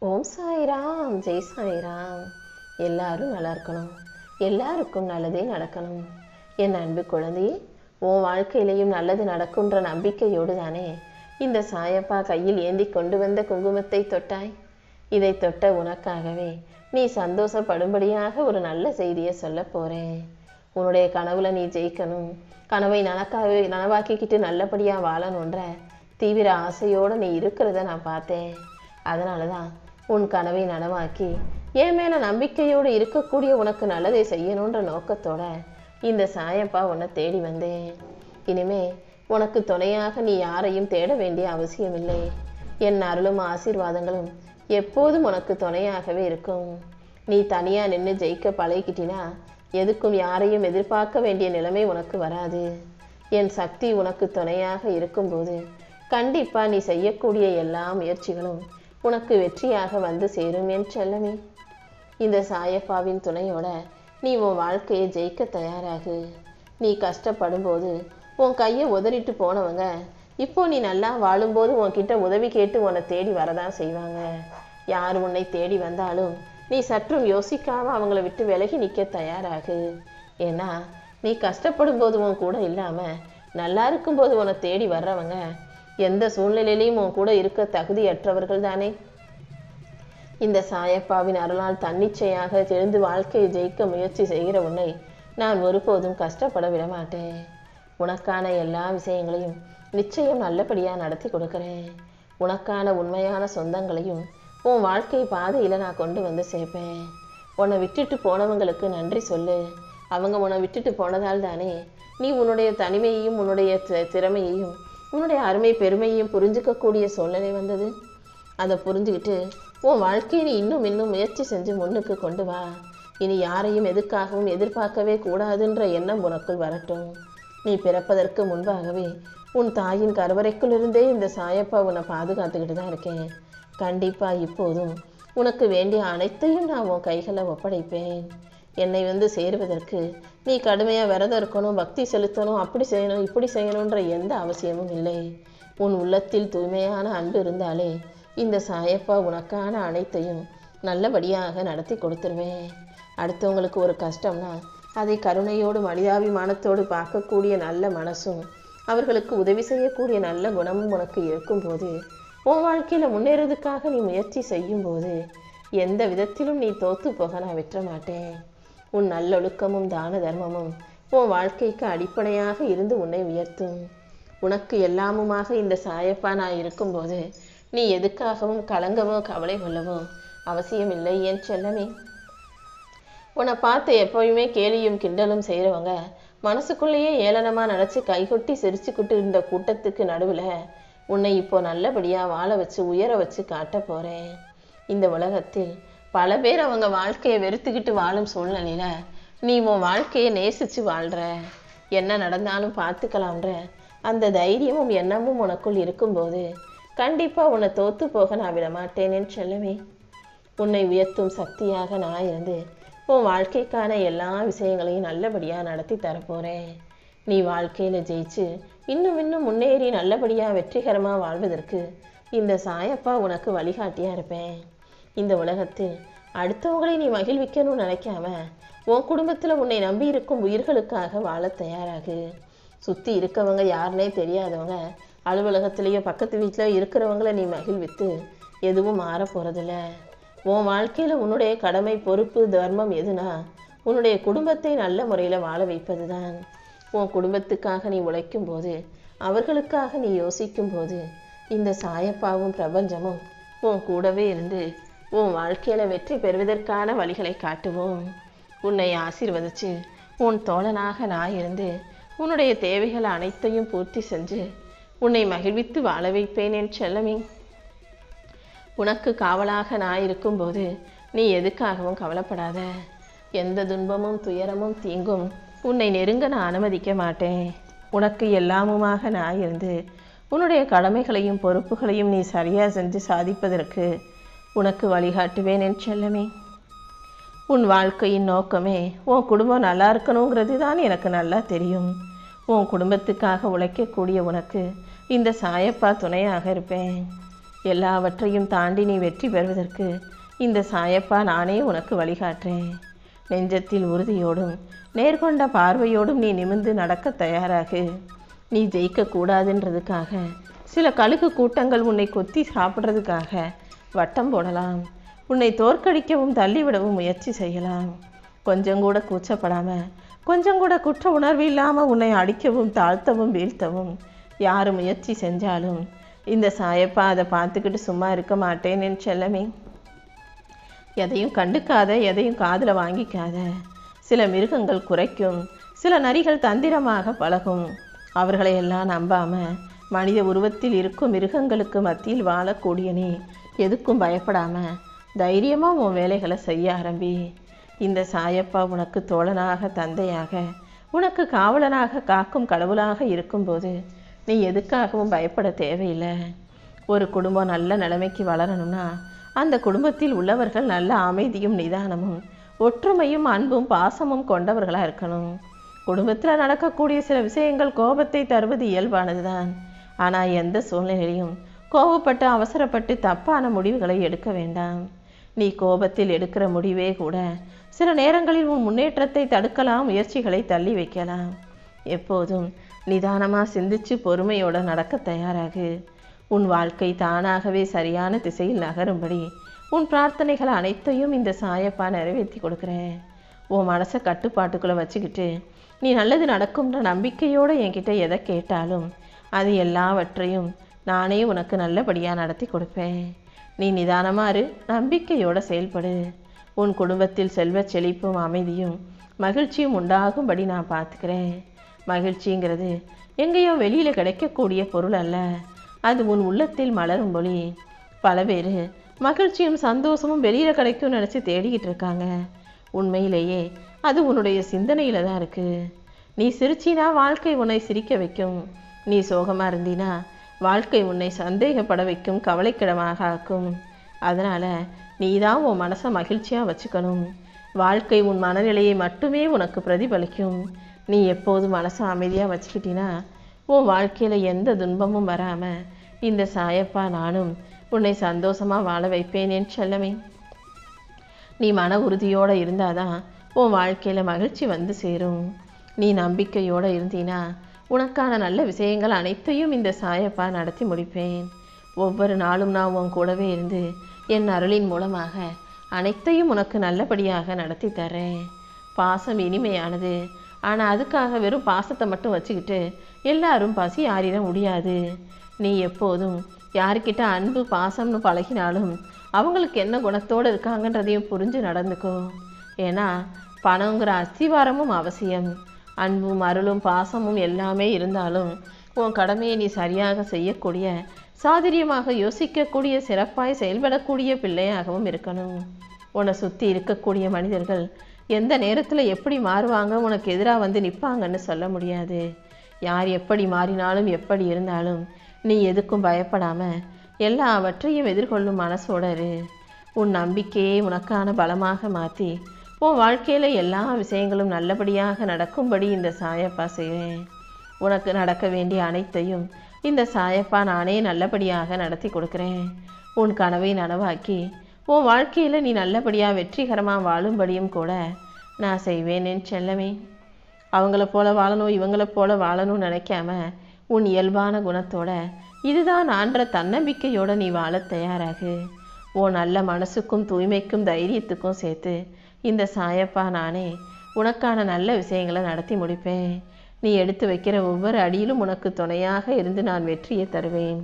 ஓம் சாய்ராம், ஜெய் சாய்ராம். எல்லாரும் நல்லா இருக்கணும், எல்லாருக்கும் நல்லதே நடக்கணும். என் அன்பு குழந்தையே, உன் வாழ்க்கையிலையும் நல்லது நடக்கும்ன்ற நம்பிக்கையோடு தானே இந்த சாயப்பா கையில் ஏந்தி கொண்டு வந்த குங்குமத்தை தொட்டாய். இதை தொட்ட உனக்காகவே நீ சந்தோஷப்படும்படியாக ஒரு நல்ல செய்தியை சொல்ல போறேன். உன்னுடைய கனவுல நீ ஜெயிக்கணும், கனவை நனவாக்கிக்கிட்டு நல்லபடியாக வாழணுன்ற தீவிர ஆசையோடு நீ இருக்கிறத நான் பார்த்தேன். அதனால தான் உன் கனவை நனவாக்கி என் மேலே நம்பிக்கையோடு இருக்கக்கூடிய உனக்கு நல்லதை செய்யணுன்ற நோக்கத்தோட இந்த சாயப்பா உன்னை தேடி வந்தேன். இனிமே உனக்கு துணையாக நீ யாரையும் தேட வேண்டிய அவசியமில்லை. என் அருளும் ஆசீர்வாதங்களும் எப்போதும் உனக்கு துணையாகவே இருக்கும். நீ தனியாக நின்று ஜெயிக்க பழகிக்கிட்டினா எதுக்கும் யாரையும் எதிர்பார்க்க வேண்டிய நிலைமை உனக்கு வராது. என் சக்தி உனக்கு துணையாக இருக்கும்போது கண்டிப்பாக நீ செய்யக்கூடிய எல்லா முயற்சிகளும் உனக்கு வெற்றியாக வந்து சேரும் என் செல்லமே. இந்த சாயப்பாவின் துணையோட நீ உன் வாழ்க்கையை ஜெயிக்க தயாராகு. நீ கஷ்டப்படும் போது உன் கையை உதறிட்டு போனவங்க இப்போ நீ நல்லா வாழும்போது உன்கிட்ட உதவி கேட்டு உன்னை தேடி வரதான் செய்வாங்க. யார் உன்னை தேடி வந்தாலும் நீ சற்றும் யோசிக்காம அவங்கள விட்டு விலகி நிற்க தயாராகு. ஏன்னா நீ கஷ்டப்படும் போது உன் கூட இல்லாம நல்லா இருக்கும்போது உன்னை தேடி வர்றவங்க எந்த சூழ்நிலையிலையும் உன் கூட இருக்க தகுதியற்றவர்கள் தானே. இந்த சாயப்பாவின் அருளால் தன்னிச்சையாக தெரிந்து வாழ்க்கையை ஜெயிக்க முயற்சி செய்கிற உன்னை நான் ஒருபோதும் கஷ்டப்பட விட மாட்டேன். உனக்கான எல்லா விஷயங்களையும் நிச்சயம் நல்லபடியாக நடத்தி கொடுக்குறேன். உனக்கான உண்மையான சொந்தங்களையும் உன் வாழ்க்கை பாதையில் நான் கொண்டு வந்து சேர்ப்பேன். உன்னை விட்டுட்டு போனவங்களுக்கு நன்றி சொல்லு. அவங்க உன்னை விட்டுட்டு போனதால் தானே நீ உன்னுடைய தனிமையையும் உன்னுடைய திறமையையும் உன்னுடைய அருமை பெருமையையும் புரிஞ்சுக்கக்கூடிய சூழ்நிலை வந்தது. அதை புரிஞ்சுக்கிட்டு உன் வாழ்க்கையை நீ இன்னும் முயற்சி செஞ்சு முன்னுக்கு கொண்டு வா. இனி யாரையும் எதுக்காகவும் எதிர்பார்க்கவே கூடாதுன்ற எண்ணம் உனக்குள் வரட்டும். நீ பிறப்பதற்கு முன்பாகவே உன் தாயின் கருவறைக்குள் இருந்தே இந்த சாயப்பா உன்னை பாதுகாத்துக்கிட்டு தான் இருக்கேன். கண்டிப்பாக இப்போதும் உனக்கு வேண்டிய அனைத்தையும் நான் உன் கைகளை ஒப்படைப்பேன். என்னை சேருவதற்கு நீ கடுமையாக விரதம் இருக்கணும், பக்தி செலுத்தணும், அப்படி செய்யணும் இப்படி செய்யணுன்ற எந்த அவசியமும் இல்லை. உன் உள்ளத்தில் தூய்மையான அன்பு இருந்தாலே இந்த சாயப்பா உனக்கான அனைத்தையும் நல்லபடியாக நடத்தி கொடுத்துருவேன். அடுத்தவங்களுக்கு ஒரு கஷ்டம்னா அதை கருணையோடு மனிதாபிமானத்தோடு பார்க்கக்கூடிய நல்ல மனசும் அவர்களுக்கு உதவி செய்யக்கூடிய நல்ல குணமும் உனக்கு இருக்கும்போது உன் வாழ்க்கையில் முன்னேறதுக்காக நீ முயற்சி செய்யும்போது எந்த விதத்திலும் நீ தோற்று போக நான் விட்டுற மாட்டேன். உன் நல்லொழுக்கமும் தான தர்மமும் உன் வாழ்க்கைக்கு அடிப்படையாக இருந்து உன்னை உயர்த்தும். உனக்கு எல்லாமுமாக இந்த சாயப்பா நான் இருக்கும்போது நீ எதுக்காகவும் கலங்கவோ கவலை கொள்ளவோ அவசியம் இல்லை என் செல்லமே. உன்னை பார்த்து எப்போயுமே கேலியும் கிண்டலும் செய்கிறவங்க மனசுக்குள்ளேயே ஏளனமாக நினச்சி கைகொட்டி சிரிச்சுக்கிட்டு இருந்த கூட்டத்துக்கு நடுவில் உன்னை இப்போ நல்லபடியாக வாழ வச்சு உயர வச்சு காட்ட போகிறேன். இந்த உலகத்தில் பல பேர் அவங்க வாழ்க்கையை வெறுத்துக்கிட்டு வாழும் சூழ்நிலையில நீ உன் வாழ்க்கையை நேசித்து வாழ்கிற, என்ன நடந்தாலும் பார்த்துக்கலாம்ன்ற அந்த தைரியமும் எண்ணமும் உனக்குள் இருக்கும்போது கண்டிப்பாக உன்னை தோற்று போக நான் விட மாட்டேனேன்னு செல்லவே. உன்னை உயர்த்தும் சக்தியாக நான் இருந்து உன் வாழ்க்கைக்கான எல்லா விஷயங்களையும் நல்லபடியாக நடத்தி தரப்போகிறேன். நீ வாழ்க்கையில் ஜெயிச்சு இன்னும் முன்னேறி நல்லபடியாக வெற்றிகரமாக வாழ்வதற்கு இந்த சாயப்பா உனக்கு வழிகாட்டியாக இருப்பேன். இந்த உலகத்தில் அடுத்தவங்களை நீ மகிழ்விக்கணும்னு நினைக்காம உன் குடும்பத்தில் உன்னை நம்பி இருக்கும் உயிர்களுக்காக வாழ தயாராகு. சுற்றி இருக்கவங்க யாருன்னே தெரியாதவங்க அலுவலகத்திலேயோ பக்கத்து வீட்டில் இருக்கிறவங்கள நீ மகிழ்வித்து எதுவும் மாற போகிறதில்ல. உன் வாழ்க்கையில் உன்னுடைய கடமை பொறுப்பு தர்மம் எதுனா உன்னுடைய குடும்பத்தை நல்ல முறையில் வாழ வைப்பது தான். உன் குடும்பத்துக்காக நீ உழைக்கும் போது அவர்களுக்காக நீ யோசிக்கும் போது இந்த சாயப்பாவும் பிரபஞ்சமும் உன் கூடவே இருந்து உன் வாழ்க்கையில் வெற்றி பெறுவதற்கான வழிகளை காட்டுவோம். உன்னை ஆசீர்வதிச்சு உன் தோழனாக நான் இருந்து உன்னுடைய தேவைகள் அனைத்தையும் பூர்த்தி செஞ்சு உன்னை மகிழ்வித்து வாழ வைப்பேன் என் செல்லமே. உனக்கு காவலாக நான் இருக்கும்போது நீ எதுக்காகவும் கவலைப்படாத. எந்த துன்பமும் துயரமும் தீங்கும் உன்னை நெருங்க நான் அனுமதிக்க மாட்டேன். உனக்கு எல்லாமுமாக நான் இருந்து உன்னுடைய கடமைகளையும் பொறுப்புகளையும் நீ சரியாக செஞ்சு சாதிப்பதற்கு உனக்கு வழிகாட்டுவேன் என் செல்லமே. உன் வாழ்க்கையின் நோக்கமே உன் குடும்பம் நல்லா இருக்கணுங்கிறது தான் எனக்கு நல்லா தெரியும். உன் குடும்பத்துக்காக உழைக்கக்கூடிய உனக்கு இந்த சாயப்பா துணையாக இருப்பேன். எல்லாவற்றையும் தாண்டி நீ வெற்றி பெறுவதற்கு இந்த சாயப்பா நானே உனக்கு வழிகாட்டுறேன். நெஞ்சத்தில் உறுதியோடும் நேர்கொண்ட பார்வையோடும் நீ நிமிர்ந்து நடக்க தயாராகு. நீ ஜெயிக்கக்கூடாதுன்றதுக்காக சில கழுகு கூட்டங்கள் உன்னை கொத்தி சாப்பிட்றதுக்காக வட்டம் போடலாம். உன்னை தோற்கடிக்கவும் தள்ளிவிடவும் முயற்சி செய்யலாம். கொஞ்சம் கூட கூச்சப்படாமல், கொஞ்சம் கூட குற்ற உணர்வு இல்லாமல் உன்னை அடிக்கவும் தாழ்த்தவும் வீழ்த்தவும் யார் முயற்சி செஞ்சாலும் இந்த சாயப்பா அதை பார்த்துக்கிட்டு சும்மா இருக்க மாட்டேன் என் செல்லமே. எதையும் கண்டுக்காத, எதையும் காதில் வாங்கிக்காத. சில மிருகங்கள் குறைக்கும், சில நரிகள் தந்திரமாக பழகும். அவர்களை எல்லாம் நம்பாம மனித உருவத்தில் இருக்கும் மிருகங்களுக்கு மத்தியில் வாழக்கூடிய நீ எதுக்கும் பயப்படாம தைரியமாக உன் வேலைகளை செய்ய ஆரம்பி. இந்த சாயப்பா உனக்கு தோழனாக, தந்தையாக, உனக்கு காவலனாக, காக்கும் கடவுளாக இருக்கும்போது நீ எதுக்காகவும் பயப்பட தேவையில்லை. ஒரு குடும்பம் நல்ல நிலைமைக்கு வளரணும்னா அந்த குடும்பத்தில் உள்ளவர்கள் நல்ல அமைதியும் நிதானமும் ஒற்றுமையும் அன்பும் பாசமும் கொண்டவர்களாக இருக்கணும். குடும்பத்தில் நடக்கக்கூடிய சில விஷயங்கள் கோபத்தை தருவது இயல்பானது தான். ஆனால் எந்த சூழ்நிலையிலையும் கோபப்பட்டு அவசரப்பட்டு தப்பான முடிவுகளை எடுக்க வேண்டாம். நீ கோபத்தில் எடுக்கிற முடிவே கூட சில நேரங்களில் உன் முன்னேற்றத்தை தடுக்கலாம், முயற்சிகளை தள்ளி வைக்கலாம். எப்போதும் நிதானமாக சிந்திச்சு பொறுமையோட நடக்க தயாராகு. உன் வாழ்க்கை தானாகவே சரியான திசையில் நகரும்படி உன் பிரார்த்தனைகள் அனைத்தையும் இந்த சாயப்பா நிறைவேற்றி கொடுக்குறேன். உன் மனசை கட்டுப்பாட்டுக்குள்ளே வச்சுக்கிட்டு நீ நல்லது நடக்கும்ன்ற நம்பிக்கையோடு என்கிட்ட எதை கேட்டாலும் அது எல்லாவற்றையும் நானே உனக்கு நல்லபடியாக நடத்தி கொடுப்பேன். நீ நிதானமாக இரு, நம்பிக்கையோடு செயல்படு. உன் குடும்பத்தில் செல்வ செழிப்பும் அமைதியும் மகிழ்ச்சியும் உண்டாகும்படி நான் பார்த்துக்கிறேன். மகிழ்ச்சிங்கிறது எங்கேயோ வெளியில் கிடைக்கக்கூடிய பொருள் அல்ல, அது உன் உள்ளத்தில் மலரும் ஒளி. பல பேர் மகிழ்ச்சியும் சந்தோஷமும் வெளியில் கிடைக்கும்னு நினச்சி தேடிக்கிட்டு இருக்காங்க. உண்மையிலேயே அது உன்னுடைய சிந்தனையில் தான் இருக்குது. நீ சிரிச்சினா வாழ்க்கை உன்னை சிரிக்க வைக்கும். நீ சோகமாக இருந்தினா வாழ்க்கை உன்னை சந்தேகப்பட வைக்கும், கவலைக்கிடமாக ஆக்கும். அதனால் நீ தான் உன் மனசை மகிழ்ச்சியாக வச்சுக்கணும். வாழ்க்கை உன் மனநிலையை மட்டுமே உனக்கு பிரதிபலிக்கும். நீ எப்போதும் மனசை அமைதியாக வச்சுக்கிட்டினா உன் வாழ்க்கையில் எந்த துன்பமும் வராமல் இந்த சாயப்பா நானும் உன்னை சந்தோஷமாக வாழ வைப்பேன் என் செல்லமே. நீ மன உறுதியோடு இருந்தாதான் உன் வாழ்க்கையில் மகிழ்ச்சி வந்து சேரும். நீ நம்பிக்கையோடு இருந்தீனா உனக்கான நல்ல விஷயங்கள் அனைத்தையும் இந்த சாயப்பா நடத்தி முடிப்பேன். ஒவ்வொரு நாளும் நான் உன் கூடவே இருந்து என் அருளின் மூலமாக அனைத்தையும் உனக்கு நல்லபடியாக நடத்தி தரேன். பாசம் இனிமையானது, ஆனால் அதுக்காக வெறும் பாசத்தை மட்டும் வச்சுக்கிட்டு எல்லாரும் பசி ஆறிட முடியாது. நீ எப்போதும் யார்கிட்ட அன்பு பாசம்னு பழகினாலும் அவங்களுக்கு என்ன குணத்தோடு இருக்காங்கன்றதையும் புரிஞ்சு நடந்துக்கோ. ஏன்னா பணங்கிற அஸ்திவாரமும் அவசியம். அன்பும் அருளும் பாசமும் எல்லாமே இருந்தாலும் உன் கடமையை நீ சரியாக செய்யக்கூடிய, சாதுரியமாக யோசிக்கக்கூடிய, சிறப்பாய் செயல்படக்கூடிய பிள்ளையாகவும் இருக்கணும். உன்னை சுற்றி இருக்கக்கூடிய மனிதர்கள் எந்த நேரத்தில் எப்படி மாறுவாங்க, உனக்கு எதிராக வந்து நிற்பாங்கன்னு சொல்ல முடியாது. யார் எப்படி மாறினாலும் எப்படி இருந்தாலும் நீ எதுக்கும் பயப்படாமல் எல்லாவற்றையும் எதிர்கொள்ளும் மனசோட இரு. உன் நம்பிக்கையை உனக்கான பலமாக மாற்றி உன் வாழ்க்கையில் எல்லா விஷயங்களும் நல்லபடியாக நடக்கும்படி இந்த சாயப்பா செய்வேன். உனக்கு நடக்க வேண்டிய அனைத்தையும் இந்த சாயப்பா நானே நல்லபடியாக நடத்தி கொடுக்குறேன். உன் கனவை நனவாக்கி உன் வாழ்க்கையில் நீ நல்லபடியாக வெற்றிகரமாக வாழும்படியும் கூட நான் செய்வேன் என் செல்லமே. அவங்கள போல வாழணும், இவங்கள போல வாழணும்னு நினைக்காம உன் இயல்பான குணத்தோட இதுதான் ஆன்ற தன்னம்பிக்கையோடு நீ வாழ தயாராகு. உன் நல்ல மனசுக்கும் தூய்மைக்கும் தைரியத்துக்கும் சேர்த்து இந்த சாயப்பா நானே உனக்கான நல்ல விஷயங்களை நடத்தி முடிப்பேன். நீ எடுத்து வைக்கிற ஒவ்வொரு அடியிலும் உனக்கு துணையாக இருந்து நான் வெற்றியை தருவேன்.